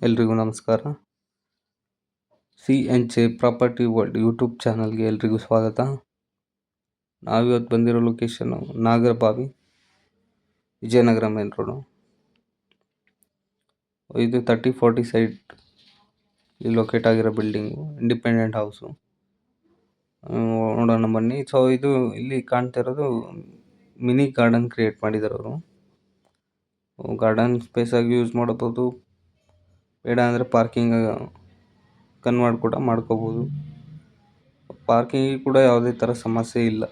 ಎಲ್ರಿಗೂ ನಮಸ್ಕಾರ. ಸಿ.ಎನ್.ಜೆ property world YouTube ಚಾನಲ್ಗೆ ಎಲ್ರಿಗೂ ಸ್ವಾಗತ. ನಾವಿವತ್ತು ಬಂದಿರೋ location Nagarbhavi, Vijayanagara main road. ಇದು 30-40 ಸೈಟ್ ಇಲ್ಲಿ ಲೊಕೇಟ್ ಆಗಿರೋ ಬಿಲ್ಡಿಂಗು, ಇಂಡಿಪೆಂಡೆಂಟ್ ಹೌಸು. ನೋಡೋಣ ಬನ್ನಿ. ಇದು ಇಲ್ಲಿ ಕಾಣ್ತಾ ಇರೋದು ಮಿನಿ ಗಾರ್ಡನ್ ಕ್ರಿಯೇಟ್ ಮಾಡಿದ್ದಾರೆ ಅವರು. ಗಾರ್ಡನ್ ಸ್ಪೇಸ್ ಆಗಿ ಯೂಸ್ ಮಾಡಬಹುದು, ಬೇಡ ಅಂದರೆ ಪಾರ್ಕಿಂಗ್ ಕನ್ವರ್ಟ್ ಕೂಡ ಮಾಡ್ಕೋಬೋದು. ಪಾರ್ಕಿಂಗ್ ಕೂಡ ಯಾವುದೇ ಥರ ಸಮಸ್ಯೆ ಇಲ್ಲ.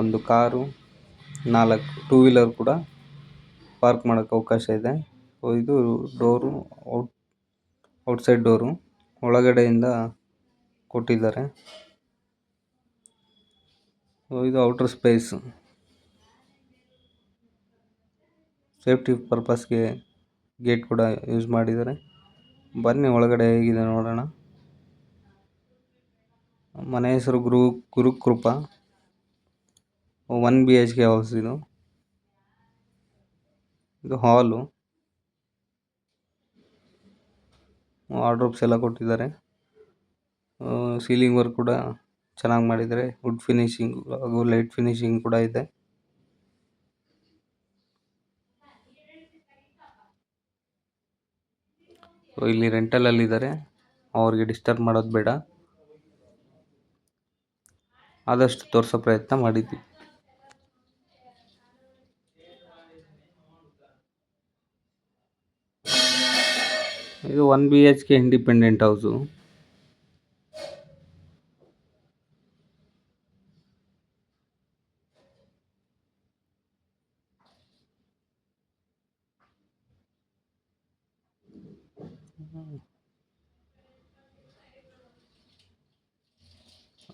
ಒಂದು ಕಾರು, 4 ಟೂ ವೀಲರ್ ಕೂಡ ಪಾರ್ಕ್ ಮಾಡೋಕ್ಕೆ ಅವಕಾಶ ಇದೆ. ಇದು ಡೋರು ಔಟ್ಸೈಡ್ ಡೋರು, ಒಳಗಡೆಯಿಂದ ಕೊಟ್ಟಿದ್ದಾರೆ. ಇದು ಔಟರ್ ಸ್ಪೇಸ್, ಸೇಫ್ಟಿ ಪರ್ಪಸ್ಗೆ ಗೇಟ್ ಕೂಡ ಯೂಸ್ ಮಾಡಿದ್ದಾರೆ. ಬನ್ನಿ ಒಳಗಡೆ ಹೇಗಿದೆ ನೋಡೋಣ. ಮನೆ ಹೆಸರು ಗುರುಕೃಪಾ. 1 BHK ಹೌಸ್ ಇದು. ಹಾಲು, ವಾರ್ಡ್ರೋಬ್ಸ್ ಎಲ್ಲ ಕೊಟ್ಟಿದ್ದಾರೆ. ಸೀಲಿಂಗ್ ವರ್ಕ್ ಕೂಡ ಚೆನ್ನಾಗಿ ಮಾಡಿದ್ದಾರೆ. ವುಡ್ ಫಿನಿಶಿಂಗ್ ಹಾಗೂ ಲೈಟ್ ಫಿನಿಶಿಂಗ್ ಕೂಡ ಇದೆ. ಇಲ್ಲಿ ರೆಂಟಲ್ ಇದ್ದಾರೆ, ಅವ್ರಿಗೆ ಡಿಸ್ಟರ್ಬ್ ಮಾಡೋದು ಬೇಡ. ಆದಷ್ಟು ತೋರಿಸೋ ಪ್ರಯತ್ನ ಮಾಡಿದ್ವಿ. ಇದು 1 BHK ಇಂಡಿಪೆಂಡೆಂಟ್ ಹೌಸು.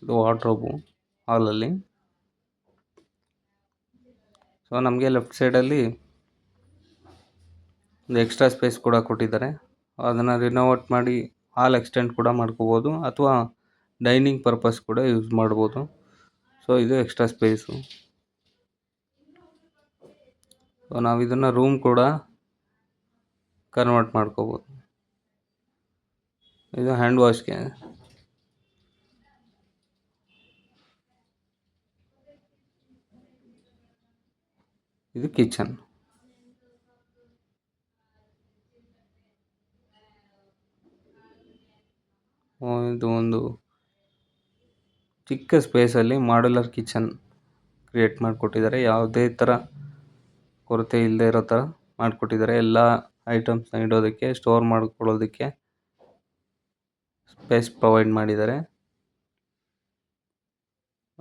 ಇದು ವಾರ್ಡ್ರೋಬು ಹಾಲಲ್ಲಿ. ನಮಗೆ ಲೆಫ್ಟ್ ಸೈಡಲ್ಲಿ ಒಂದು ಎಕ್ಸ್ಟ್ರಾ ಸ್ಪೇಸ್ ಕೂಡ ಕೊಟ್ಟಿದ್ದಾರೆ. ಅದನ್ನು ರಿನೋವೇಟ್ ಮಾಡಿ ಹಾಲ್ ಎಕ್ಸ್ಟೆಂಡ್ ಕೂಡ ಮಾಡ್ಕೋಬೋದು, ಅಥವಾ ಡೈನಿಂಗ್ ಪರ್ಪಸ್ ಕೂಡ ಯೂಸ್ ಮಾಡ್ಬೋದು. ಇದು ಎಕ್ಸ್ಟ್ರಾ ಸ್ಪೇಸು. ನಾವು ಇದನ್ನು ರೂಮ್ ಕೂಡ ಕನ್ವರ್ಟ್ ಮಾಡ್ಕೋಬೋದು. ಇದು ಹ್ಯಾಂಡ್ ವಾಶ್ಗೆ. ಇದು ಕಿಚನ್. ಇದು ಒಂದು ಚಿಕ್ಕ ಸ್ಪೇಸಲ್ಲಿ ಮಾಡ್ಯುಲರ್ ಕಿಚನ್ ಕ್ರಿಯೇಟ್ ಮಾಡಿಕೊಟ್ಟಿದ್ದಾರೆ. ಯಾವುದೇ ಥರ ಕೊರತೆ ಇಲ್ಲದೆ ಇರೋ ಥರ ಮಾಡಿಕೊಟ್ಟಿದ್ದಾರೆ. ಎಲ್ಲ ಐಟಮ್ಸ್ನ ಇಡೋದಕ್ಕೆ, ಸ್ಟೋರ್ ಮಾಡ್ಕೊಳ್ಳೋದಕ್ಕೆ ಸ್ಪೇಸ್ ಪ್ರೊವೈಡ್ ಮಾಡಿದ್ದಾರೆ.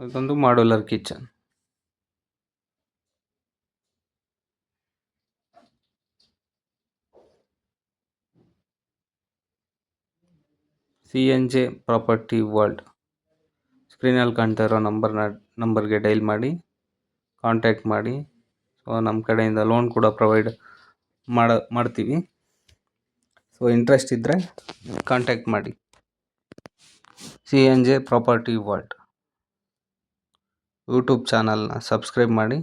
ಇದೊಂದು ಮಾಡ್ಯುಲರ್ ಕಿಚನ್. ಸಿ.ಎನ್.ಜೆ ಪ್ರಾಪರ್ಟಿ ವರ್ಲ್ಡ್ ಸ್ಕ್ರೀನಲ್ಲಿ ಕಾಣ್ತಾ ಇರೋ ನಂಬರ್ಗೆ ಡೈಲ್ ಮಾಡಿ ಕಾಂಟ್ಯಾಕ್ಟ್ ಮಾಡಿ. ನಮ್ಮ ಕಡೆಯಿಂದ ಲೋನ್ ಕೂಡ ಪ್ರೊವೈಡ್ ಮಾಡ್ತೀವಿ. ಇಂಟ್ರೆಸ್ಟ್ ಇದ್ದರೆ ಕಾಂಟ್ಯಾಕ್ಟ್ ಮಾಡಿ. ಸಿ.ಎನ್.ಜೆ ಪ್ರಾಪರ್ಟಿ ವರ್ಲ್ಡ್ ಯೂಟ್ಯೂಬ್ ಚಾನಲ್ನ ಸಬ್ಸ್ಕ್ರೈಬ್ ಮಾಡಿ.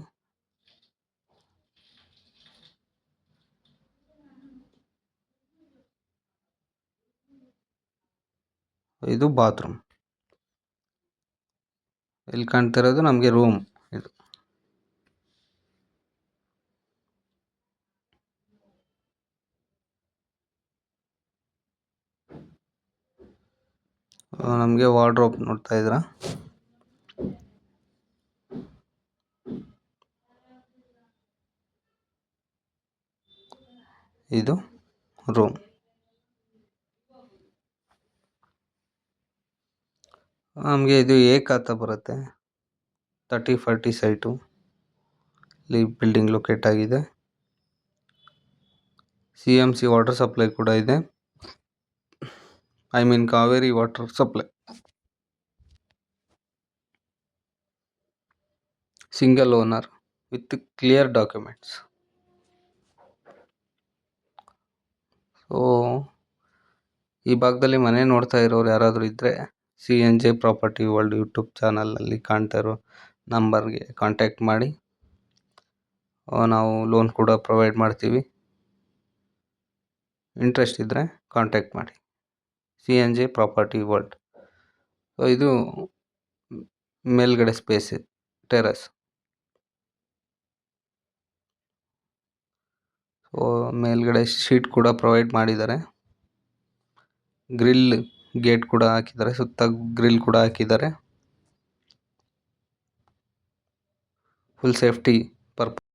ಇದು ಬಾತ್ರೂಮ್. ಇಲ್ಲಿ ಕಾಣ್ತಿರೋದು ನಮಗೆ ರೂಮ್. ಇದು ನಮಗೆ ವಾರ್ಡ್ರೋಬ್ ನೋಡ್ತಾ ಇದ್ದೀರಾ. ಇದು ರೂಮ್. ನಮಗೆ ಇದು ಏಕಾತ ಬರುತ್ತೆ. 30-40 ಸೈಟು ಇಲ್ಲಿ ಬಿಲ್ಡಿಂಗ್ ಲೊಕೇಟ್ ಆಗಿದೆ. CMC ವಾಟರ್ ಸಪ್ಲೈ ಕೂಡ ಇದೆ. Kaveri water supply. Single owner with clear documents. ಈ ಭಾಗದಲ್ಲಿ ಮನೆ ನೋಡ್ತಾ ಇರೋರು ಯಾರಾದರೂ ಇದ್ದರೆ ಸಿ.ಎನ್.ಜೆ ಪ್ರಾಪರ್ಟಿ ವರ್ಲ್ಡ್ ಯೂಟ್ಯೂಬ್ ಚಾನಲ್ನಲ್ಲಿ ಕಾಣ್ತಾ ಇರೋ ನಂಬರ್ಗೆ ಕಾಂಟ್ಯಾಕ್ಟ್ ಮಾಡಿ. ನಾವು ಲೋನ್ ಕೂಡ ಪ್ರೊವೈಡ್ ಮಾಡ್ತೀವಿ. ಇಂಟ್ರೆಸ್ಟ್ ಇದ್ದರೆ ಕಾಂಟ್ಯಾಕ್ಟ್ ಮಾಡಿ. CNJ property world. ಸೊ ಇದು ಮೇಲ್ಗಡೆ ಸ್ಪೇಸ್ ಟೆರಸ್. ಸೊ ಮೇಲ್ಗಡೆ ಶೀಟ್ ಕೂಡ ಪ್ರೊವೈಡ್ ಮಾಡಿದ್ದಾರೆ. ಗ್ರಿಲ್ ಗೇಟ್ ಕೂಡ ಹಾಕಿದ್ದಾರೆ, ಸುತ್ತ ಗ್ರಿಲ್ ಕೂಡ ಹಾಕಿದ್ದಾರೆ. Full safety purpose